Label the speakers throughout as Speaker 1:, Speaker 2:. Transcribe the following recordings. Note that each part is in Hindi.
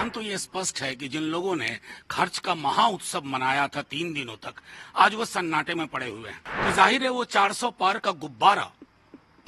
Speaker 1: रुझान तो ये स्पष्ट है कि जिन लोगों ने खर्च का महा उत्सव मनाया था 3 दिनों तक, आज वो सन्नाटे में पड़े हुए हैं। तो जाहिर है वो 400 पार का गुब्बारा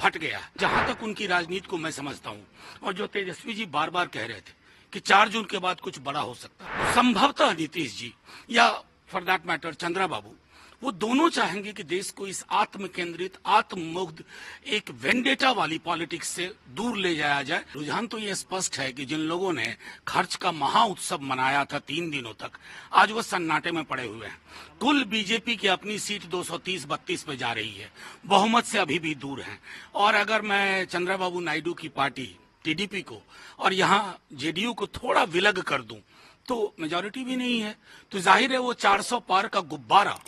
Speaker 1: फट गया है। जहां तक उनकी राजनीति को मैं समझता हूं, और जो तेजस्वी जी बार बार कह रहे थे कि 4 जून के बाद कुछ बड़ा हो सकता है, संभवतः नीतीश जी या फॉर दैट मैटर चंद्रा बाबू, वो दोनों चाहेंगे कि देश को इस आत्म केंद्रित, आत्ममुग्ध, एक वेंडेटा वाली पॉलिटिक्स से दूर ले जाया जाए। रुझान तो ये स्पष्ट है कि जिन लोगों ने खर्च का महा उत्सव मनाया था 3 दिनों तक, आज वो सन्नाटे में पड़े हुए हैं। कुल बीजेपी की अपनी सीट 230-32 पे जा रही है, बहुमत से अभी भी दूर है। और अगर मैं चंद्रबाबू नायडू की पार्टी टीडीपी को और यहाँ जेडीयू को थोड़ा विलग कर दूं तो मेजोरिटी भी नहीं है। तो जाहिर है वो 400 पार का गुब्बारा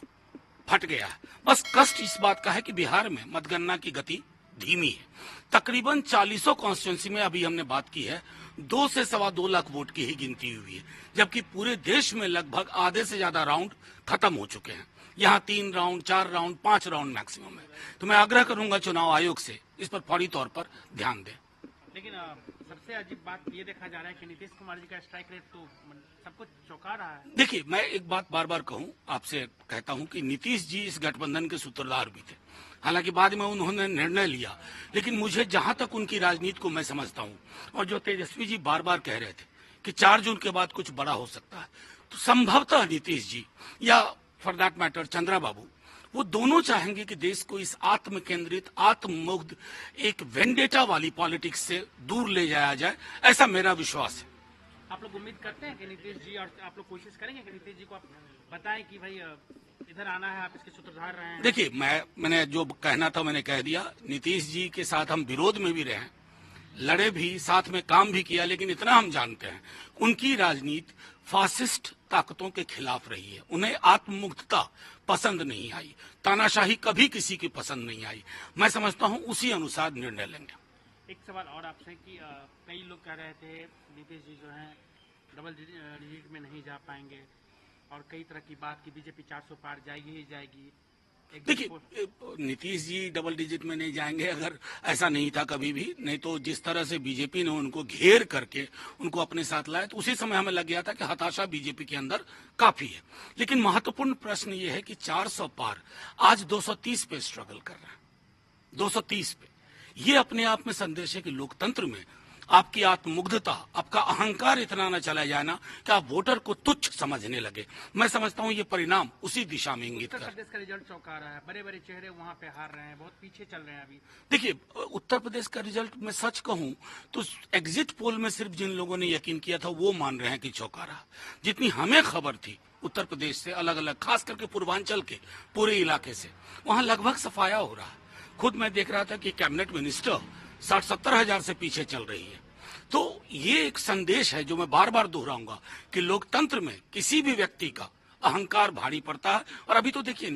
Speaker 1: फट गया है। बस कष्ट इस बात का है कि बिहार में मतगणना की गति धीमी है। तकरीबन 40 कॉन्स्टिट्यूंसी में अभी हमने बात की है, 2 से सवा 2 लाख वोट की ही गिनती हुई है, जबकि पूरे देश में लगभग आधे से ज्यादा राउंड खत्म हो चुके हैं। यहाँ 3 राउंड, 4 राउंड, 5 राउंड मैक्सिमम है। तो मैं आग्रह करूंगा चुनाव आयोग से इस पर फौरी तौर पर ध्यान दें।
Speaker 2: लेकिन सबसे अजीब बात ये देखा जा रहा है कि नीतीश कुमार जी का स्ट्राइक रेट तो सबको चौंका रहा है।
Speaker 1: देखिए, मैं एक बात बार बार कहूं, आपसे कहता हूं कि नीतीश जी इस गठबंधन के सूत्रधार भी थे। हालांकि बाद में उन्होंने निर्णय लिया, लेकिन मुझे जहां तक उनकी राजनीति को मैं समझता हूं, और जो तेजस्वी जी बार बार कह रहे थे कि 4 जून के बाद कुछ बड़ा हो सकता है, तो संभवतः नीतीश जी या फॉर दैट मैटर चंद्रा बाबू, वो दोनों चाहेंगे कि देश को इस आत्म केंद्रित, आत्ममुग्ध, एक वेंडेटा वाली पॉलिटिक्स से दूर ले जाया जाए, ऐसा मेरा विश्वास है।
Speaker 2: आप लोग उम्मीद करते हैं कि नीतीश जी, और आप लोग कोशिश करेंगे कि नीतीश जी को आप बताएं कि भाई इधर आना है, आप इसके सूत्रधार रहे हैं?
Speaker 1: देखिए, मैंने जो कहना था मैंने कह दिया। नीतीश जी के साथ हम विरोध में भी रहे, लड़े भी, साथ में काम भी किया, लेकिन इतना हम जानते हैं उनकी राजनीति फासिस्ट ताकतों के खिलाफ रही है। उन्हें आत्ममुग्धता पसंद नहीं आई, तानाशाही कभी किसी की पसंद नहीं आई। मैं समझता हूं उसी अनुसार निर्णय लेंगे।
Speaker 2: एक सवाल और आपसे कि कई लोग कह रहे थे नीतीश जी जो हैं डबल डिजिट में नहीं जा पाएंगे, और कई तरह की बात की बीजेपी 400 पार जाएगी ही जाएगी।
Speaker 1: देखिए, नीतीश जी डबल डिजिट में नहीं जाएंगे, अगर ऐसा नहीं था कभी भी। नहीं तो जिस तरह से बीजेपी ने उनको घेर करके उनको अपने साथ लाया, तो उसी समय हमें लग गया था कि हताशा बीजेपी के अंदर काफी है। लेकिन महत्वपूर्ण प्रश्न ये है कि 400 पार आज 230 पे स्ट्रगल कर रहे हैं, 230 पे। ये अपने आप में संदेश है कि लोकतंत्र में आपकी आत्ममुग्धता, आपका अहंकार इतना न चला जाए ना कि आप वोटर को तुच्छ समझने लगे। मैं समझता हूं ये परिणाम उसी दिशा में इंगित कर।
Speaker 2: उत्तर प्रदेश का रिजल्ट चौंका रहा है, बड़े बड़े चेहरे वहां पे हार रहे हैं, बहुत पीछे चल रहे हैं अभी।
Speaker 1: देखिए, उत्तर प्रदेश का रिजल्ट मैं सच कहूं तो एग्जिट पोल में सिर्फ जिन लोगों ने यकीन किया था वो मान रहे हैं कि चौंका रहा। जितनी हमें खबर थी उत्तर प्रदेश से अलग अलग, खास करके पूर्वांचल के पूरे इलाके से, वहां लगभग सफाया हो रहा है। खुद मैं देख रहा था कि कैबिनेट मिनिस्टर 60-70 हजार से पीछे चल रही है। तो ये एक संदेश है जो मैं बार बार दोहराऊंगा कि लोकतंत्र में किसी भी व्यक्ति का अहंकार भारी पड़ता है। और अभी तो देखिए